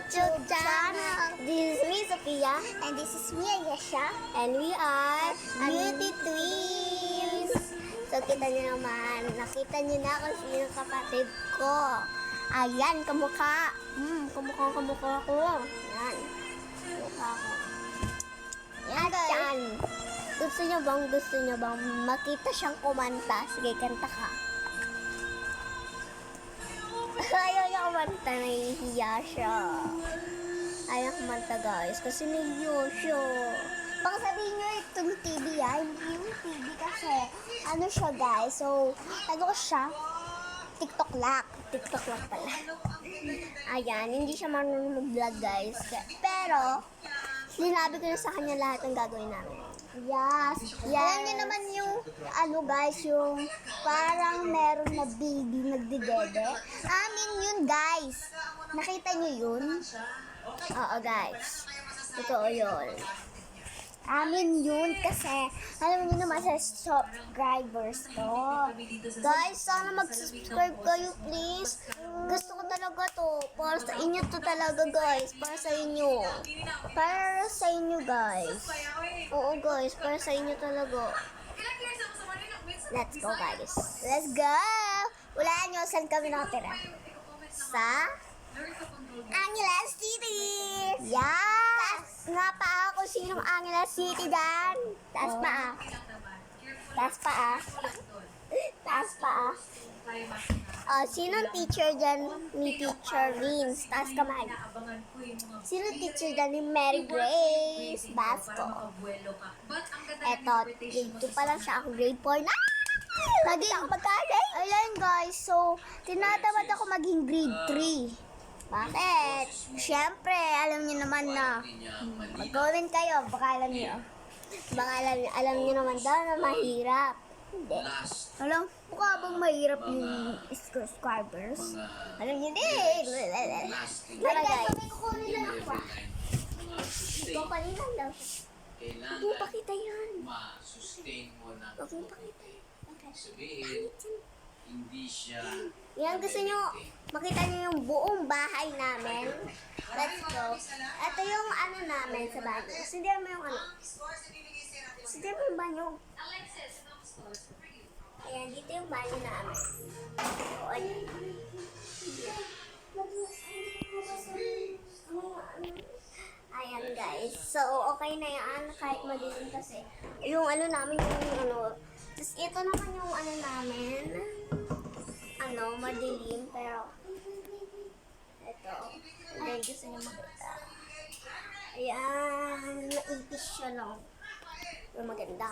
YouTube channel. This is me, Sophia. And this is me, Ayesha. And we are Beauty Twins. So, kita nyo naman. Nakita nyo na kung sino yung kapatid ko. Ayan, kamukha. Kamukha ko. Ayan. Kamukha ko. Ayan, yan. Gusto nyo bang makita siyang kumanta? Sige, kanta ka. Ayaw niya kumanta, nahihiya siya. Ayaw kumanta, guys, kasi nahihiya siya. Baka sabihin nyo itong TV, hindi yung TV kasi, ano siya, guys. So, ano siya? TikTok lang pala. Ayan, hindi siya marunong mag-vlog, guys. Pero, sinabi ko na sa kanya lahat ng gagawin namin. Yes. Alam niyo naman yung, ano guys, yung parang meron na baby nagdidede. Amin yun, guys. Nakita niyo yun? Oo, guys. Totoo yun. Amin yun kasi, alam niyo naman sa subscribers to. Guys, sana mag-subscribe kayo, please. Gusto ko talaga to. Para sa inyo to talaga, guys. Para sa inyo. Para sa inyo, guys. Oo, guys. Para sa inyo talaga. Let's go, guys. Let's go! Wala nyo, saan kami nakatira? Sa Angeles City! Yes! Nga pa ako sinong Angeles City dan. Taas pa ah. Taas pa ah. Taas pa ah. Sinong teacher dyan ni Teacher Vince? Taas kamay. Sinong teacher dyan ni Mary Grace Basco? Eto, grade 2 pa lang siya. Ako grade 4 na. Lagi ako magkaday. Ayan guys, so tinatamad ako maging grade 3. Bakit? Siyempre, alam niyo naman na mag-comment kayo, baka alam niyo. Baka alam niyo naman daw na mahirap. Hindi. Alam, mukha bang mahirap yung subscribers? Alam niyo din. Tara guys. May kukunin lang ako. Ikaw kanina daw. Kailangan Huwag mo pakita yan. ma-sustain mo na Huwag mo pakita. sabihin, hindi siya Yan, gusto nyo makita nyo yung buong bahay namin. Let's go. Ito yung ano namin sa banyo. Sindihan mo yung ano. Sindihan mo yung banyo. Ayan, dito yung banyo namin. O, ayan. Ayan guys. So, okay na yan kahit madilim kasi. Yung ano namin yung ano. Tapos ito naman yung ano namin. Ano, madilim, pero ito, dahil gusto niyo makita. Ayan, naipis siya lang. Pero maganda.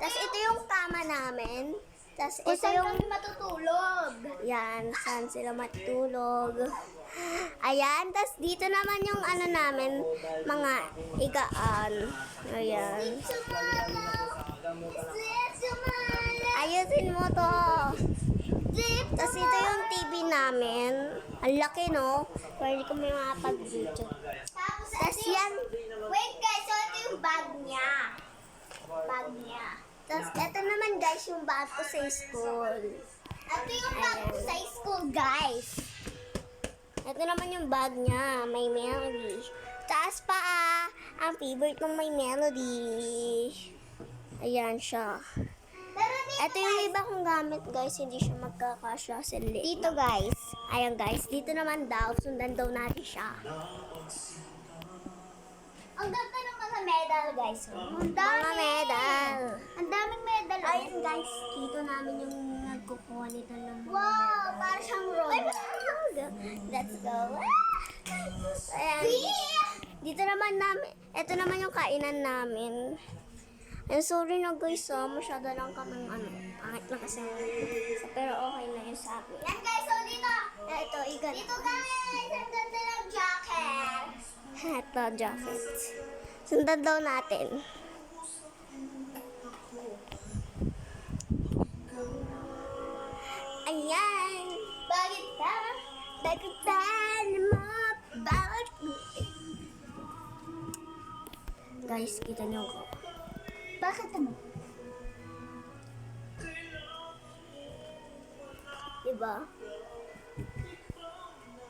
Tapos ito yung kama namin. Tapos ito yung matutulog? yan, saan sila matulog. Ayan, tapos dito naman yung ano namin, mga igaan. Ayan. Ayusin mo to. Tapos ito yung TV namin. Ang laki, no? Pero hindi kami makapag-video. Tapos yan. Wait guys, so ito yung bag niya. Tapos ito naman guys, yung bag ko sa school. Ito yung bag ko sa school, guys. Ito naman yung bag niya, may melody. Taas pa ang favorite ng may melody. Ayan siya. Pero dito, Ito yung iba kong gamit guys, hindi siya magkakasya sa lid. dito guys. Ayan guys, dito naman daw, sundan daw natin siya. Ang ganda naman sa medal, guys. Ang Mga dami. medal. Ang daming medal. Ayun guys, dito namin yung nagkukuha nito ng mga Wow, para siyang robot. Let's go. Ayan. Dito naman namin, ito naman yung kainan namin. And sorry na guys, masyado lang kaming ano, pangit lang kasi. Pero okay na yun sa akin. Yan guys, so dito. Ito, igan. Dito guys, ang ganda ng jacket. Ito, jacket. Sundan daw natin. Ayan. Bakit ka? Dagutan mo, bawat guys, kita nyo ko. Bakit ano? Diba?